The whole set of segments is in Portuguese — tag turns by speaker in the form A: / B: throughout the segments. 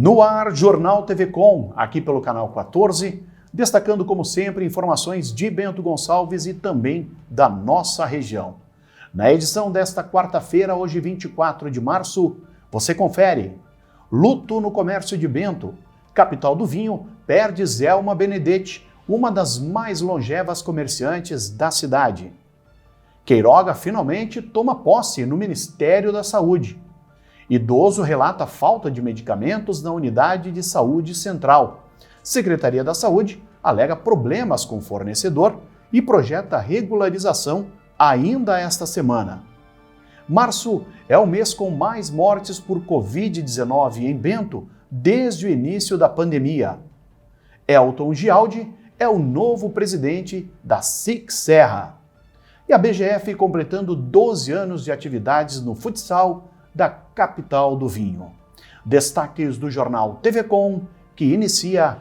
A: No ar, Jornal TV Com, aqui pelo canal 14, destacando como sempre informações de Bento Gonçalves e também da nossa região. Na edição desta quarta-feira, hoje 24 de março, você confere: luto no comércio de Bento, capital do vinho perde Zelma Benedetti, uma das mais longevas comerciantes da cidade. Queiroga finalmente toma posse no Ministério da Saúde. Idoso relata falta de medicamentos na unidade de saúde central. Secretaria da Saúde alega problemas com o fornecedor e projeta regularização ainda esta semana. Março é o mês com mais mortes por Covid-19 em Bento desde o início da pandemia. Elton Gialdi é o novo presidente da SIC Serra. E a BGF completando 12 anos de atividades no futsal da capital do vinho. Destaques do jornal TV Com, que inicia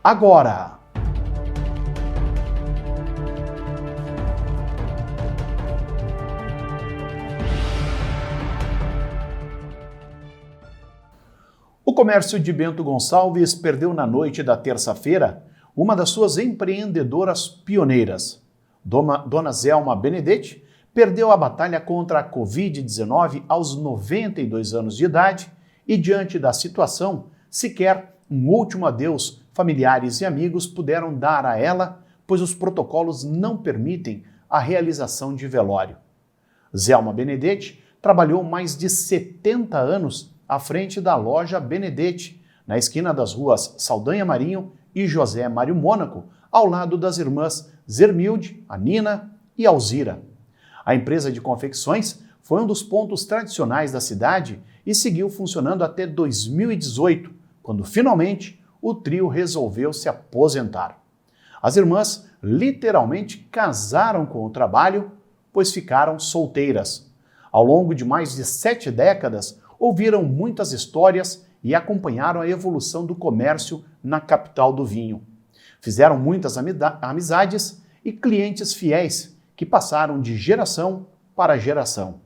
A: agora. O comércio de Bento Gonçalves perdeu na noite da terça-feira uma das suas empreendedoras pioneiras. Dona Zelma Benedetti perdeu a batalha contra a Covid-19 aos 92 anos de idade e, diante da situação, sequer um último adeus familiares e amigos puderam dar a ela, pois os protocolos não permitem a realização de velório. Zelma Benedetti trabalhou mais de 70 anos à frente da loja Benedetti, na esquina das ruas Saldanha Marinho e José Mário Mônaco, ao lado das irmãs Zermilde, a Nina e Alzira. A empresa de confecções foi um dos pontos tradicionais da cidade e seguiu funcionando até 2018, quando finalmente o trio resolveu se aposentar. As irmãs literalmente casaram com o trabalho, pois ficaram solteiras. Ao longo de mais de 7 décadas, ouviram muitas histórias e acompanharam a evolução do comércio na capital do vinho. Fizeram muitas amizades e clientes fiéis que passaram de geração para geração.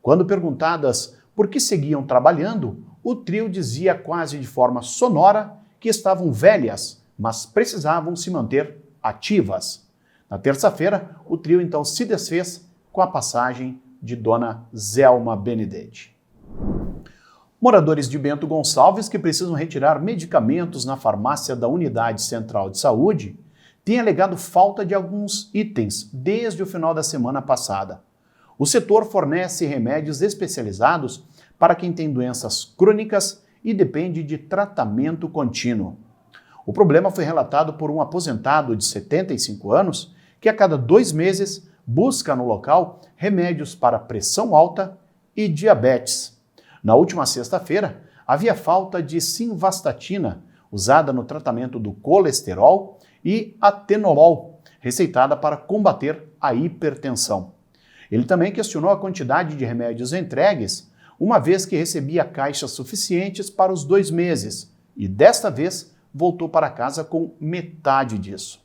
A: Quando perguntadas por que seguiam trabalhando, o trio dizia quase de forma sonora que estavam velhas, mas precisavam se manter ativas. Na terça-feira, o trio então se desfez com a passagem de Dona Zelma Benedetti. Moradores de Bento Gonçalves que precisam retirar medicamentos na farmácia da Unidade Central de Saúde têm alegado falta de alguns itens desde o final da semana passada. O setor fornece remédios especializados para quem tem doenças crônicas e depende de tratamento contínuo. O problema foi relatado por um aposentado de 75 anos que a cada 2 meses busca no local remédios para pressão alta e diabetes. Na última sexta-feira, havia falta de simvastatina, usada no tratamento do colesterol, e atenolol, receitada para combater a hipertensão. Ele também questionou a quantidade de remédios entregues, uma vez que recebia caixas suficientes para os 2 meses, e desta vez voltou para casa com metade disso.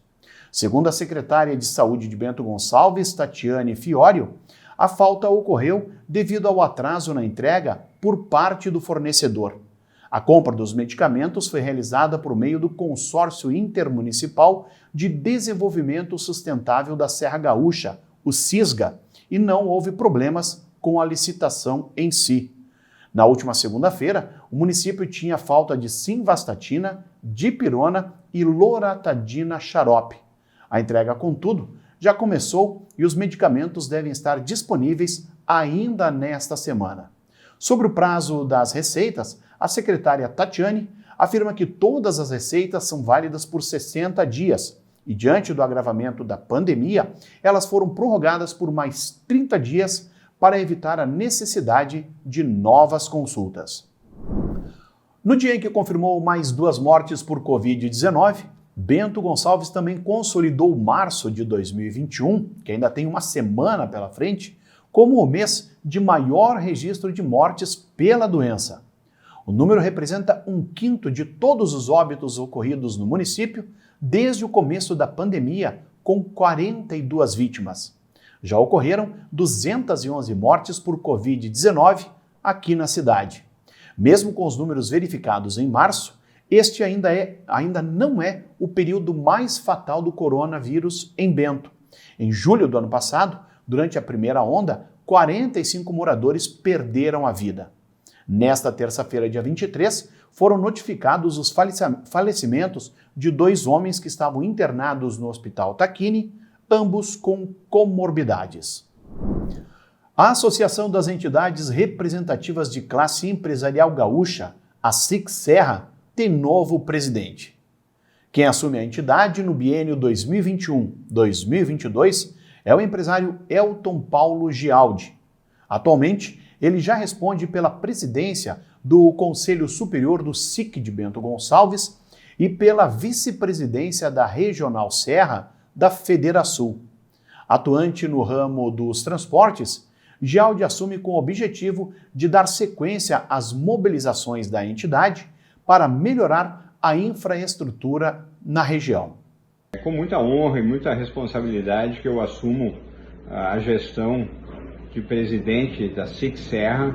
A: Segundo a secretária de Saúde de Bento Gonçalves, Tatiane Fiorio, a falta ocorreu devido ao atraso na entrega por parte do fornecedor. A compra dos medicamentos foi realizada por meio do Consórcio Intermunicipal de Desenvolvimento Sustentável da Serra Gaúcha, o CISGA, e não houve problemas com a licitação em si. Na última segunda-feira, o município tinha falta de simvastatina, dipirona e loratadina xarope. A entrega, contudo, já começou e os medicamentos devem estar disponíveis ainda nesta semana. Sobre o prazo das receitas, a secretária Tatiane afirma que todas as receitas são válidas por 60 dias e, diante do agravamento da pandemia, elas foram prorrogadas por mais 30 dias para evitar a necessidade de novas consultas. No dia em que confirmou mais 2 mortes por Covid-19, Bento Gonçalves também consolidou março de 2021, que ainda tem uma semana pela frente, como o mês de maior registro de mortes pela doença. O número representa 1/5 de todos os óbitos ocorridos no município desde o começo da pandemia, com 42 vítimas. Já ocorreram 211 mortes por Covid-19 aqui na cidade. Mesmo com os números verificados em março, este ainda não é o período mais fatal do coronavírus em Bento. Em julho do ano passado, durante a primeira onda, 45 moradores perderam a vida. Nesta terça-feira, dia 23, foram notificados os falecimentos de 2 homens que estavam internados no Hospital Tacchini, ambos com comorbidades. A Associação das Entidades Representativas de Classe Empresarial Gaúcha, a SIC Serra, tem novo presidente. Quem assume a entidade no biênio 2021-2022 é o empresário Elton Paulo Gialdi. Atualmente, ele já responde pela presidência do Conselho Superior do SIC de Bento Gonçalves e pela vice-presidência da Regional Serra da Federação. Atuante no ramo dos transportes, Gialdi assume com o objetivo de dar sequência às mobilizações da entidade para melhorar a infraestrutura na região.
B: É com muita honra e muita responsabilidade que eu assumo a gestão de presidente da SIC Serra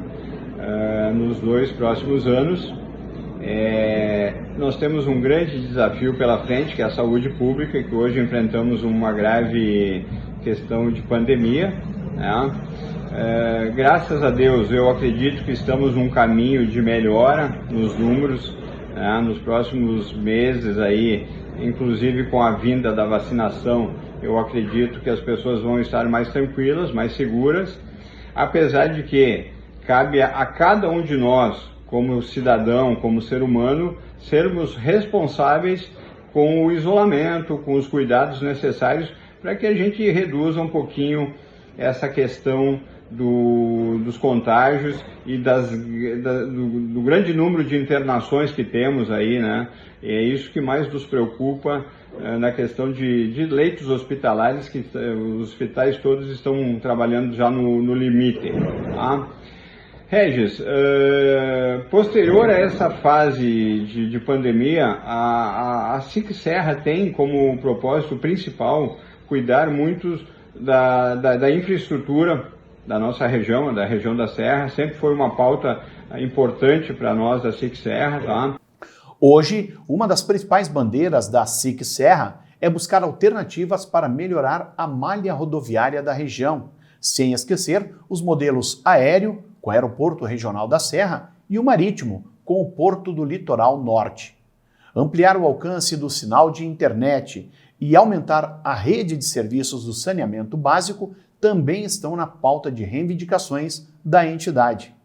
B: nos 2 próximos anos. Nós temos um grande desafio pela frente, que é a saúde pública, que hoje enfrentamos uma grave questão de pandemia, né? Graças a Deus, eu acredito que estamos num caminho de melhora nos números, né? Nos próximos meses aí, inclusive com a vinda da vacinação, eu acredito que as pessoas vão estar mais tranquilas, mais seguras, apesar de que cabe a cada um de nós, como cidadão, como ser humano, sermos responsáveis com o isolamento, com os cuidados necessários para que a gente reduza um pouquinho essa questão dos contágios e do grande número de internações que temos aí, né? E é isso que mais nos preocupa na questão de leitos hospitalares, que os hospitais todos estão trabalhando já no limite, tá? Regis, posterior a essa fase de pandemia, a SIC Serra tem como propósito principal cuidar muito da infraestrutura da nossa região, da região da Serra. Sempre foi uma pauta importante para nós da SIC Serra, tá?
A: Hoje, uma das principais bandeiras da SIC Serra é buscar alternativas para melhorar a malha rodoviária da região, sem esquecer os modelos aéreo, com o Aeroporto Regional da Serra, e o marítimo, com o Porto do Litoral Norte. Ampliar o alcance do sinal de internet e aumentar a rede de serviços do saneamento básico também estão na pauta de reivindicações da entidade.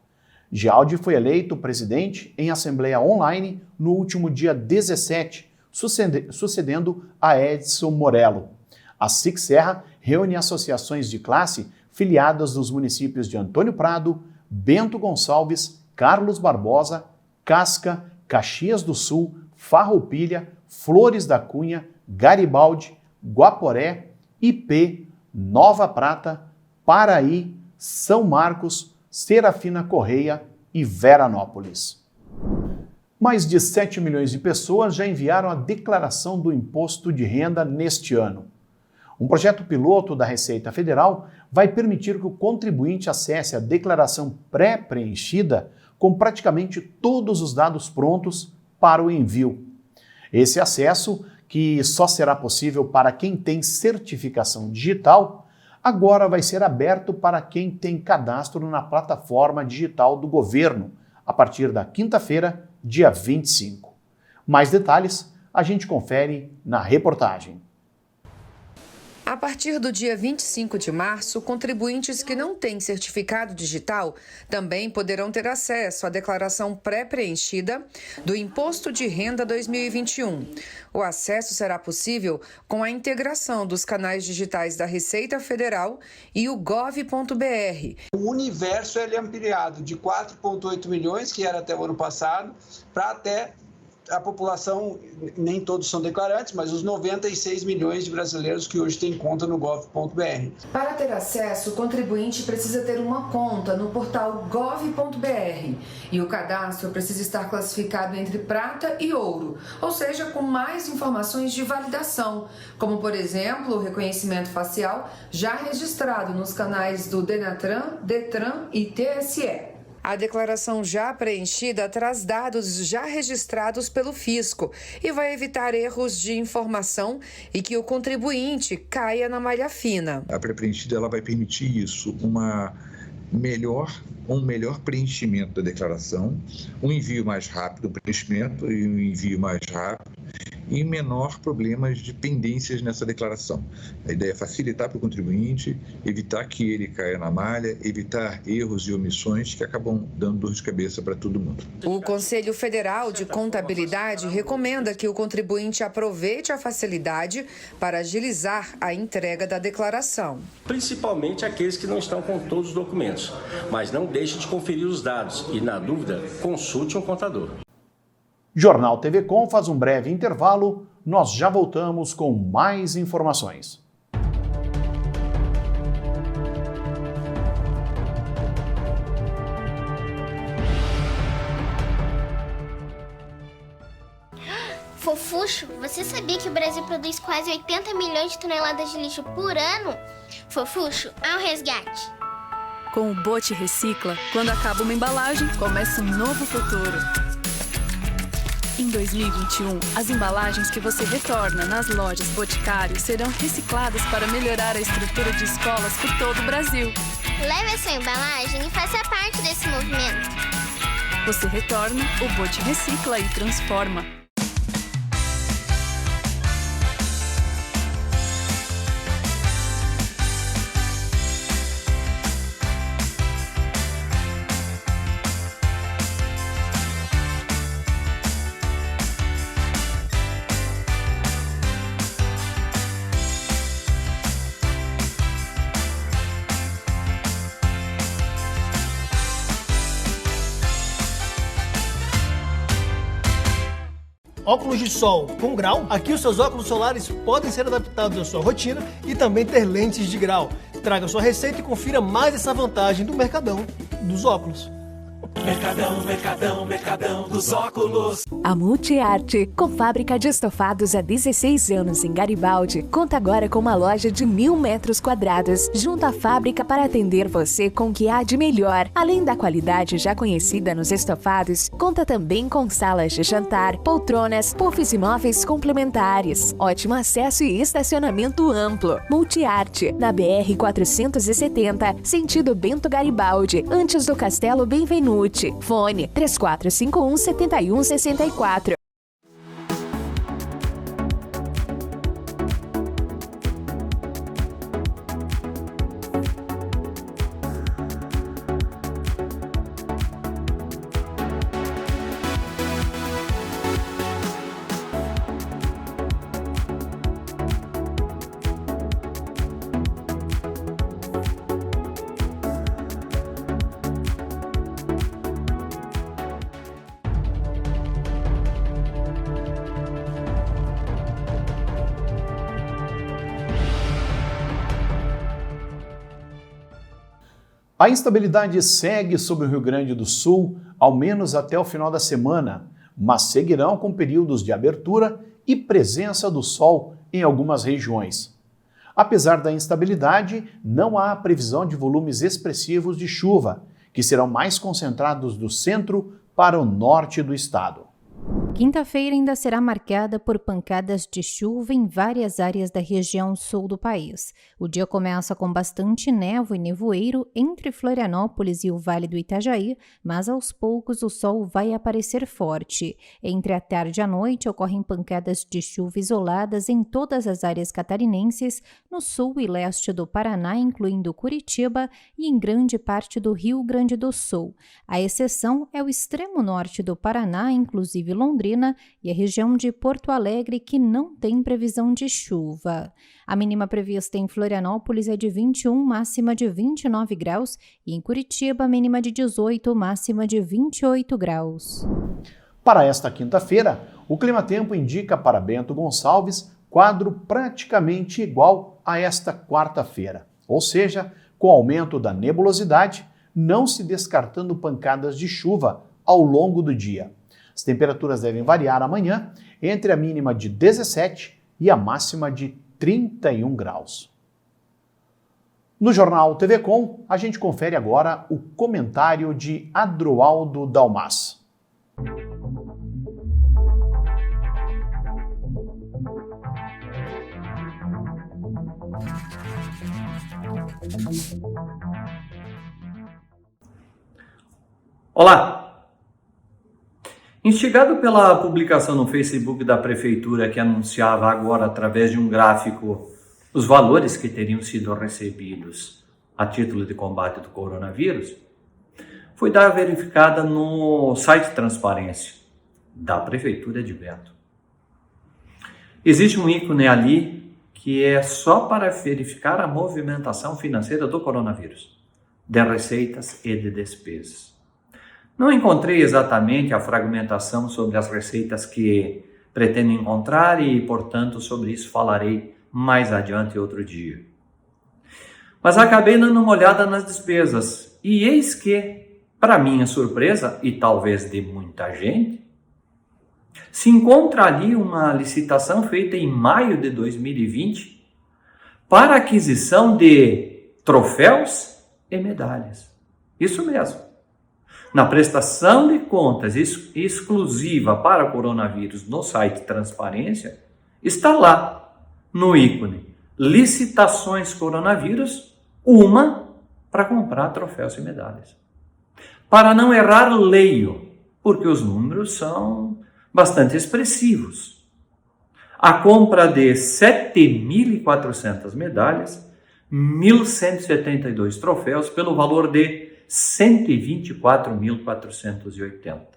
A: Gialdi foi eleito presidente em assembleia online no último dia 17, sucedendo a Edson Morello. A SIC Serra reúne associações de classe filiadas dos municípios de Antônio Prado, Bento Gonçalves, Carlos Barbosa, Casca, Caxias do Sul, Farroupilha, Flores da Cunha, Garibaldi, Guaporé, IP, Nova Prata, Paraí, São Marcos, Serafina Correia e Veranópolis. Mais de 7 milhões de pessoas já enviaram a declaração do imposto de renda neste ano. Um projeto piloto da Receita Federal vai permitir que o contribuinte acesse a declaração pré-preenchida com praticamente todos os dados prontos para o envio. Esse acesso, que só será possível para quem tem certificação digital, agora vai ser aberto para quem tem cadastro na plataforma digital do governo, a partir da quinta-feira, dia 25. Mais detalhes a gente confere na reportagem.
C: A partir do dia 25 de março, contribuintes que não têm certificado digital também poderão ter acesso à declaração pré-preenchida do Imposto de Renda 2021. O acesso será possível com a integração dos canais digitais da Receita Federal e o gov.br.
D: O universo é ampliado de 4,8 milhões, que era até o ano passado, para até a população, nem todos são declarantes, mas os 96 milhões de brasileiros que hoje têm conta no gov.br.
C: Para ter acesso, o contribuinte precisa ter uma conta no portal gov.br e o cadastro precisa estar classificado entre prata e ouro, ou seja, com mais informações de validação, como, por exemplo, o reconhecimento facial já registrado nos canais do Denatran, Detran e TSE. A declaração já preenchida traz dados já registrados pelo fisco e vai evitar erros de informação e que o contribuinte caia na malha fina.
E: A pré-preenchida ela vai permitir isso, um melhor preenchimento da declaração, um envio mais rápido, preenchimento e um envio mais rápido e menor problemas de pendências nessa declaração. A ideia é facilitar para o contribuinte, evitar que ele caia na malha, evitar erros e omissões que acabam dando dor de cabeça para todo mundo.
C: O Conselho Federal de Contabilidade recomenda que o contribuinte aproveite a facilidade para agilizar a entrega da declaração.
F: Principalmente aqueles que não estão com todos os documentos, mas não deixe de conferir os dados e, na dúvida, consulte um contador.
A: Jornal TV Com faz um breve intervalo, nós já voltamos com mais informações.
G: Fofuxo, você sabia que o Brasil produz quase 80 milhões de toneladas de lixo por ano? Fofuxo, ao resgate!
H: Com o Bote Recicla, quando acaba uma embalagem, começa um novo futuro. Em 2021, as embalagens que você retorna nas lojas Boticário serão recicladas para melhorar a estrutura de escolas por todo o Brasil.
G: Leve a sua embalagem e faça parte desse movimento.
H: Você retorna, o Bote recicla e transforma.
I: Óculos de sol com grau. Aqui os seus óculos solares podem ser adaptados à sua rotina e também ter lentes de grau. Traga sua receita e confira mais essa vantagem do Mercadão dos óculos.
J: Mercadão dos óculos.
K: A Multiarte, com fábrica de estofados há 16 anos em Garibaldi, conta agora com uma loja de 1.000 metros quadrados, junto à fábrica para atender você com o que há de melhor. Além da qualidade já conhecida nos estofados, conta também com salas de jantar, poltronas, puffs e móveis complementares, ótimo acesso e estacionamento amplo. Multiarte, na BR 470, sentido Bento Garibaldi, antes do Castelo Benvenuti. Fone 3451-7164.
A: A instabilidade segue sobre o Rio Grande do Sul, ao menos até o final da semana, mas seguirão com períodos de abertura e presença do sol em algumas regiões. Apesar da instabilidade, não há previsão de volumes expressivos de chuva, que serão mais concentrados do centro para o norte do estado.
L: Quinta-feira ainda será marcada por pancadas de chuva em várias áreas da região sul do país. O dia começa com bastante névoa e nevoeiro entre Florianópolis e o Vale do Itajaí, mas aos poucos o sol vai aparecer forte. Entre a tarde e a noite ocorrem pancadas de chuva isoladas em todas as áreas catarinenses, no sul e leste do Paraná, incluindo Curitiba, e em grande parte do Rio Grande do Sul. A exceção é o extremo norte do Paraná, inclusive Londrina, e a região de Porto Alegre, que não tem previsão de chuva. A mínima prevista em Florianópolis é de 21, máxima de 29 graus, e em Curitiba, mínima de 18, máxima de 28 graus.
A: Para esta quinta-feira, o clima-tempo indica para Bento Gonçalves quadro praticamente igual a esta quarta-feira, ou seja, com aumento da nebulosidade, não se descartando pancadas de chuva ao longo do dia. As temperaturas devem variar amanhã entre a mínima de 17 e a máxima de 31 graus. No Jornal TV Com, a gente confere agora o comentário de Adroaldo Dalmas.
M: Olá! Instigado pela publicação no Facebook da Prefeitura que anunciava agora, através de um gráfico, os valores que teriam sido recebidos a título de combate do coronavírus, fui dar verificada no site Transparência da Prefeitura de Bento. Existe um ícone ali que é só para verificar a movimentação financeira do coronavírus, de receitas e de despesas. Não encontrei exatamente a fragmentação sobre as receitas que pretendo encontrar e, portanto, sobre isso falarei mais adiante outro dia. Mas acabei dando uma olhada nas despesas e eis que, para minha surpresa e talvez de muita gente, se encontra ali uma licitação feita em maio de 2020 para aquisição de troféus e medalhas. Isso mesmo. Na prestação de contas exclusiva para coronavírus no site Transparência, está lá, no ícone licitações coronavírus, uma para comprar troféus e medalhas. Para não errar, leio, porque os números são bastante expressivos. A compra de 7.400 medalhas, 1.172 troféus, pelo valor de 124.480.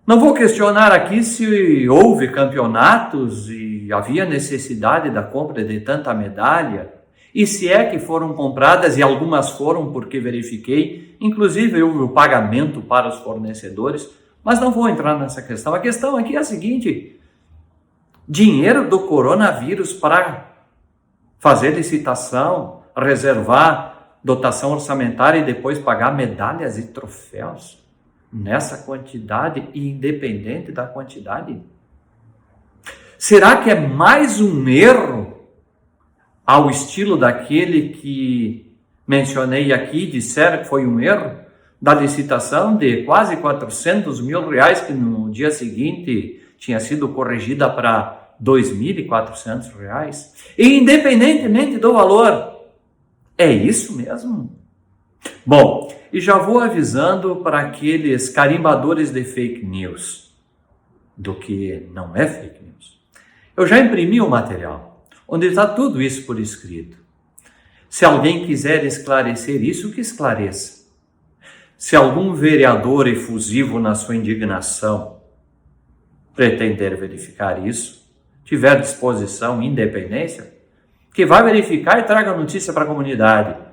M: Não vou questionar aqui se houve campeonatos e havia necessidade da compra de tanta medalha, e se é que foram compradas, e algumas foram porque verifiquei, inclusive houve o pagamento para os fornecedores, mas não vou entrar nessa questão. A questão aqui é a seguinte: dinheiro do coronavírus para fazer licitação, reservar dotação orçamentária e depois pagar medalhas e troféus nessa quantidade e independente da quantidade? Será que é mais um erro ao estilo daquele que mencionei aqui, disseram que foi um erro, da licitação de quase 400 mil reais, que no dia seguinte tinha sido corrigida para 2.400 reais? E independentemente do valor, é isso mesmo? Bom, e já vou avisando para aqueles carimbadores de fake news, do que não é fake news. Eu já imprimi o material, onde está tudo isso por escrito. Se alguém quiser esclarecer isso, que esclareça. Se algum vereador efusivo na sua indignação pretender verificar isso, tiver disposição e independência, que vá verificar e traga a notícia para a comunidade.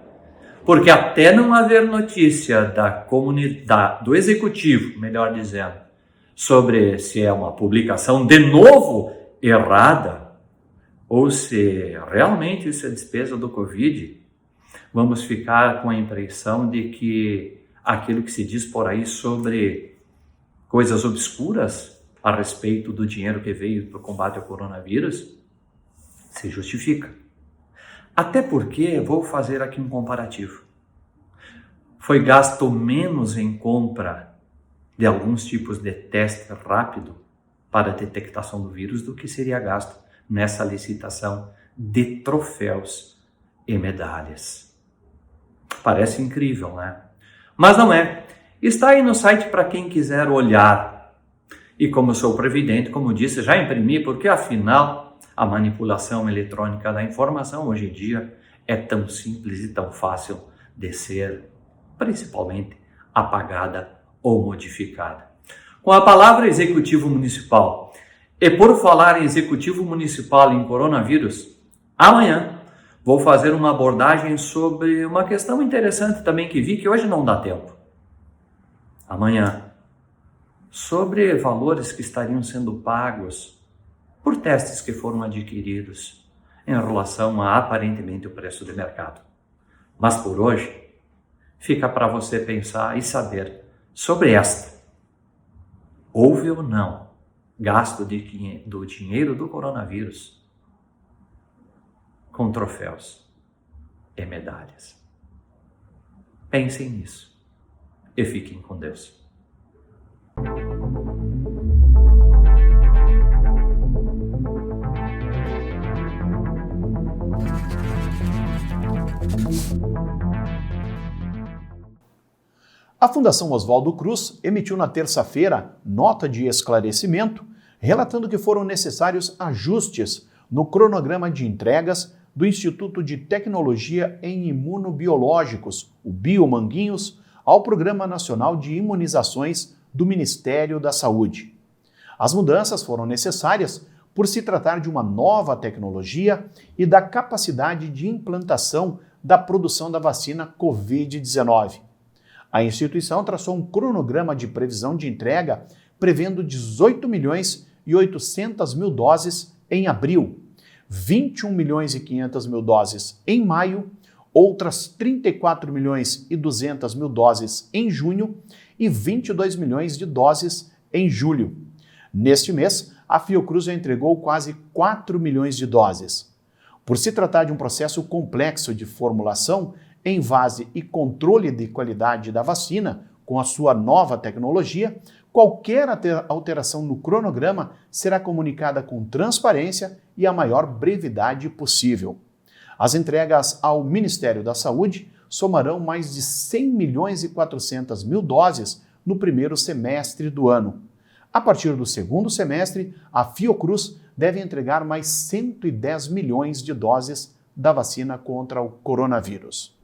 M: Porque até não haver notícia da comunidade, do executivo, melhor dizendo, sobre se é uma publicação de novo errada, ou se realmente isso é despesa do Covid, vamos ficar com a impressão de que aquilo que se diz por aí sobre coisas obscuras a respeito do dinheiro que veio para o combate ao coronavírus se justifica. Até porque, vou fazer aqui um comparativo, foi gasto menos em compra de alguns tipos de teste rápido para a detectação do vírus do que seria gasto nessa licitação de troféus e medalhas. Parece incrível, né? Mas não é. Está aí no site para quem quiser olhar. E como sou previdente, como disse, já imprimi, porque afinal a manipulação eletrônica da informação hoje em dia é tão simples e tão fácil de ser, principalmente, apagada ou modificada. Com a palavra executivo municipal, e por falar em executivo municipal e em coronavírus, amanhã vou fazer uma abordagem sobre uma questão interessante também que vi que hoje não dá tempo. Amanhã, sobre valores que estariam sendo pagos por testes que foram adquiridos em relação a aparentemente o preço de mercado. Mas por hoje, fica para você pensar e saber sobre esta. Houve ou não gasto do dinheiro do coronavírus com troféus e medalhas. Pensem nisso e fiquem com Deus.
A: A Fundação Oswaldo Cruz emitiu na terça-feira nota de esclarecimento, relatando que foram necessários ajustes no cronograma de entregas do Instituto de Tecnologia em Imunobiológicos, o Biomanguinhos, ao Programa Nacional de Imunizações do Ministério da Saúde. As mudanças foram necessárias por se tratar de uma nova tecnologia e da capacidade de implantação da produção da vacina Covid-19. A instituição traçou um cronograma de previsão de entrega prevendo 18.800.000 doses em abril, 21.500.000 doses em maio, outras 34.200.000 doses em junho e 22 milhões de doses em julho. Neste mês, a Fiocruz já entregou quase 4 milhões de doses. Por se tratar de um processo complexo de formulação, envase e controle de qualidade da vacina, com a sua nova tecnologia, qualquer alteração no cronograma será comunicada com transparência e a maior brevidade possível. As entregas ao Ministério da Saúde somarão mais de 100.400.000 doses no primeiro semestre do ano. A partir do segundo semestre, a Fiocruz deve entregar mais 110 milhões de doses da vacina contra o coronavírus.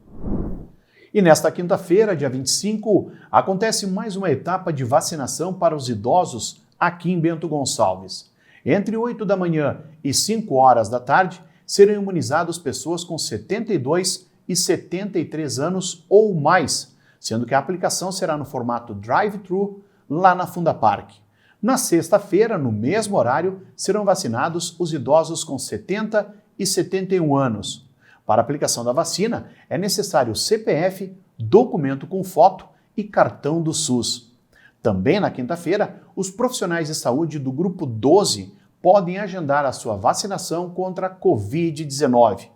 A: E nesta quinta-feira, dia 25, acontece mais uma etapa de vacinação para os idosos aqui em Bento Gonçalves. Entre 8 da manhã e 5 horas da tarde, serão imunizados pessoas com 72 e 73 anos ou mais, sendo que a aplicação será no formato drive-thru lá na Fundapark. Na sexta-feira, no mesmo horário, serão vacinados os idosos com 70 e 71 anos. Para a aplicação da vacina, é necessário CPF, documento com foto e cartão do SUS. Também na quinta-feira, os profissionais de saúde do Grupo 12 podem agendar a sua vacinação contra a Covid-19.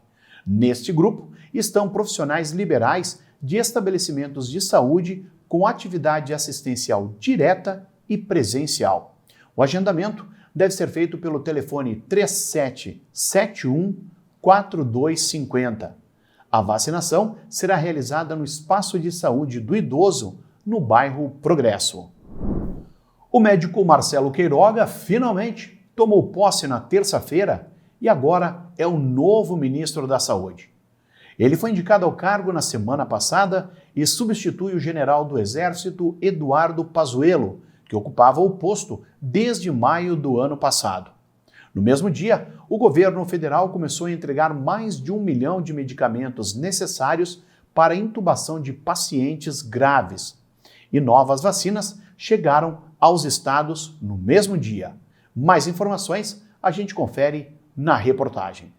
A: Neste grupo estão profissionais liberais de estabelecimentos de saúde com atividade assistencial direta e presencial. O agendamento deve ser feito pelo telefone 3771-4250. A vacinação será realizada no Espaço de Saúde do Idoso, no bairro Progresso. O médico Marcelo Queiroga finalmente tomou posse na terça-feira e agora é o novo ministro da Saúde. Ele foi indicado ao cargo na semana passada e substitui o general do Exército Eduardo Pazuello, que ocupava o posto desde maio do ano passado. No mesmo dia, o governo federal começou a entregar mais de 1 milhão de medicamentos necessários para a intubação de pacientes graves. E novas vacinas chegaram aos estados no mesmo dia. Mais informações a gente confere na reportagem.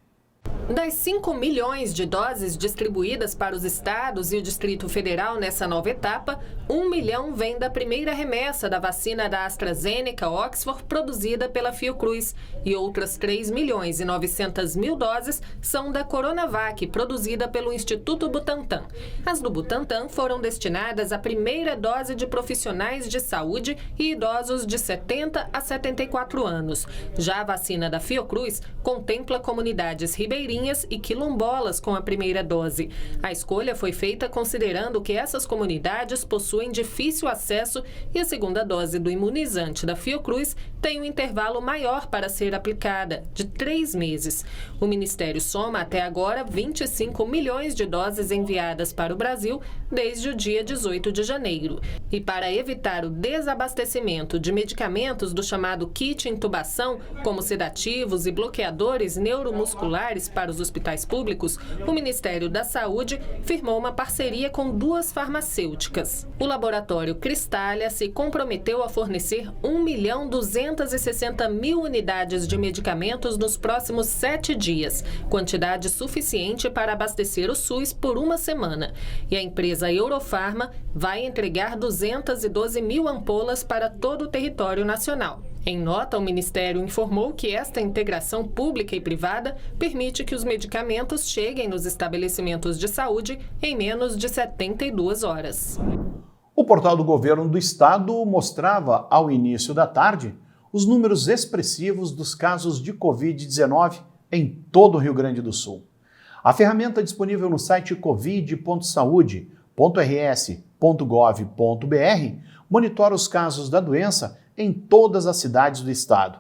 N: Das 5 milhões de doses distribuídas para os estados e o Distrito Federal nessa nova etapa, 1 milhão vem da primeira remessa da vacina da AstraZeneca Oxford produzida pela Fiocruz e outras 3.900.000 doses são da Coronavac produzida pelo Instituto Butantan. As do Butantan foram destinadas à primeira dose de profissionais de saúde e idosos de 70 a 74 anos. Já a vacina da Fiocruz contempla comunidades ribeirinhas e quilombolas com a primeira dose. A escolha foi feita considerando que essas comunidades possuem difícil acesso e a segunda dose do imunizante da Fiocruz tem um intervalo maior para ser aplicada, de 3 meses. O Ministério soma até agora 25 milhões de doses enviadas para o Brasil desde o dia 18 de janeiro. E para evitar o desabastecimento de medicamentos do chamado kit intubação, como sedativos e bloqueadores neuromusculares para os hospitais públicos, o Ministério da Saúde firmou uma parceria com 2 farmacêuticas. O laboratório Cristália se comprometeu a fornecer 1.260.000 unidades de medicamentos nos próximos 7 dias, quantidade suficiente para abastecer o SUS por 1 semana. E a empresa Eurofarma vai entregar 212.000 ampolas para todo o território nacional. Em nota, o Ministério informou que esta integração pública e privada permite que os medicamentos cheguem nos estabelecimentos de saúde em menos de 72 horas.
A: O portal do Governo do Estado mostrava, ao início da tarde, os números expressivos dos casos de Covid-19 em todo o Rio Grande do Sul. A ferramenta disponível no site covid.saude.rs.gov.br monitora os casos da doença em todas as cidades do estado.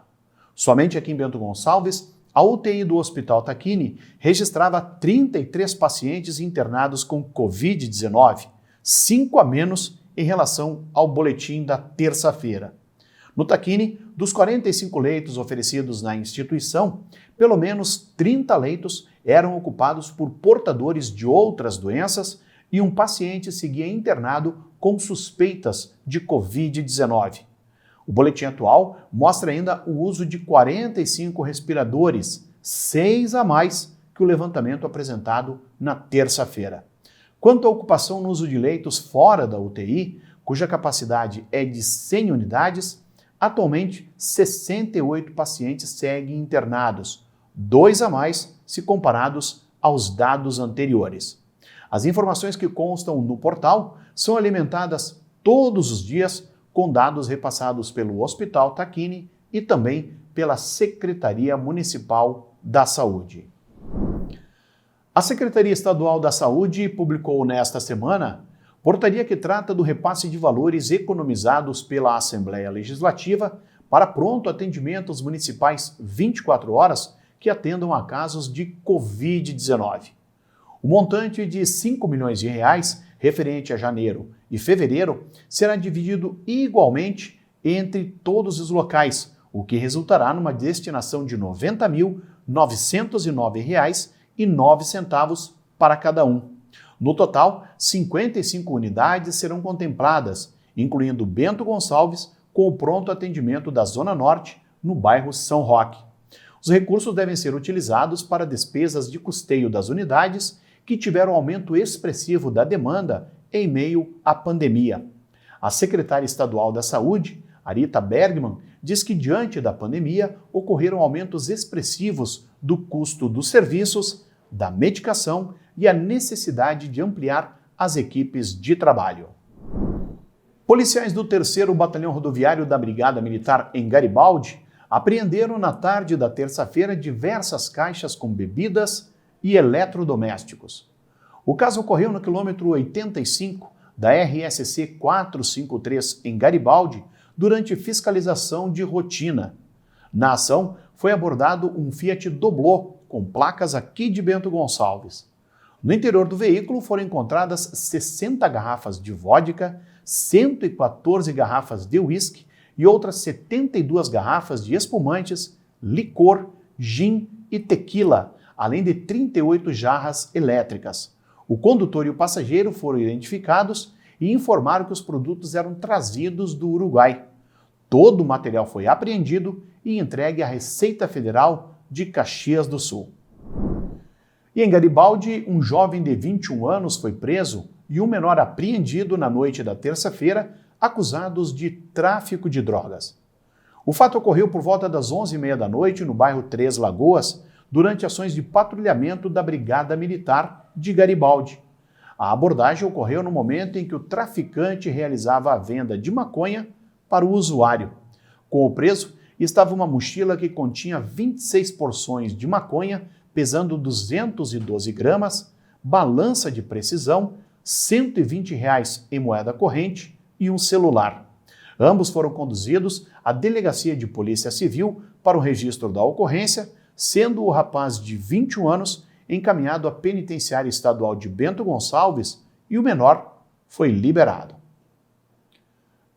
A: Somente aqui em Bento Gonçalves, a UTI do Hospital Tacchini registrava 33 pacientes internados com Covid-19, 5 a menos em relação ao boletim da terça-feira. No Tacchini, dos 45 leitos oferecidos na instituição, pelo menos 30 leitos eram ocupados por portadores de outras doenças e um paciente seguia internado com suspeitas de Covid-19. O boletim atual mostra ainda o uso de 45 respiradores, 6 a mais que o levantamento apresentado na terça-feira. Quanto à ocupação no uso de leitos fora da UTI, cuja capacidade é de 100 unidades, atualmente 68 pacientes seguem internados, 2 a mais se comparados aos dados anteriores. As informações que constam no portal são alimentadas todos os dias com dados repassados pelo Hospital Tacchini e também pela Secretaria Municipal da Saúde. A Secretaria Estadual da Saúde publicou nesta semana portaria que trata do repasse de valores economizados pela Assembleia Legislativa para pronto atendimento aos municipais 24 horas que atendam a casos de Covid-19. O montante de R$ 5 milhões referente a janeiro e fevereiro será dividido igualmente entre todos os locais, o que resultará numa destinação de R$ 90.909,09 para cada um. No total, 55 unidades serão contempladas, incluindo Bento Gonçalves, com o pronto atendimento da Zona Norte, no bairro São Roque. Os recursos devem ser utilizados para despesas de custeio das unidades que tiveram aumento expressivo da demanda em meio à pandemia. A secretária estadual da Saúde, Arita Bergman, diz que diante da pandemia ocorreram aumentos expressivos do custo dos serviços, da medicação e a necessidade de ampliar as equipes de trabalho. Policiais do 3º Batalhão Rodoviário da Brigada Militar em Garibaldi apreenderam na tarde da terça-feira diversas caixas com bebidas e eletrodomésticos. O caso ocorreu no quilômetro 85 da RSC 453 em Garibaldi durante fiscalização de rotina. Na ação, foi abordado um Fiat Doblô com placas aqui de Bento Gonçalves. No interior do veículo foram encontradas 60 garrafas de vodka, 114 garrafas de uísque e outras 72 garrafas de espumantes, licor, gin e tequila, além de 38 jarras elétricas. O condutor e o passageiro foram identificados e informaram que os produtos eram trazidos do Uruguai. Todo o material foi apreendido e entregue à Receita Federal de Caxias do Sul. E em Garibaldi, um jovem de 21 anos foi preso e um menor apreendido na noite da terça-feira, acusados de tráfico de drogas. O fato ocorreu por volta das 11h30 da noite no bairro Três Lagoas, durante ações de patrulhamento da Brigada Militar de Garibaldi. A abordagem ocorreu no momento em que o traficante realizava a venda de maconha para o usuário. Com o preso estava uma mochila que continha 26 porções de maconha, pesando 212 gramas, balança de precisão, R$ 120 em moeda corrente e um celular. Ambos foram conduzidos à Delegacia de Polícia Civil para o registro da ocorrência, sendo o rapaz de 21 anos encaminhado à Penitenciária Estadual de Bento Gonçalves e o menor foi liberado.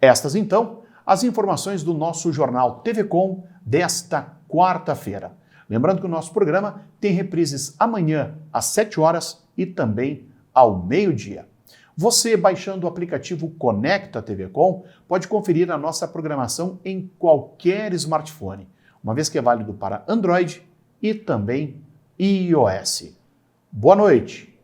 A: Estas, então, as informações do nosso jornal TV Com desta quarta-feira. Lembrando que o nosso programa tem reprises amanhã às 7 horas e também ao meio-dia. Você, baixando o aplicativo Conecta TV Com, pode conferir a nossa programação em qualquer smartphone, uma vez que é válido para Android e também iOS. Boa noite!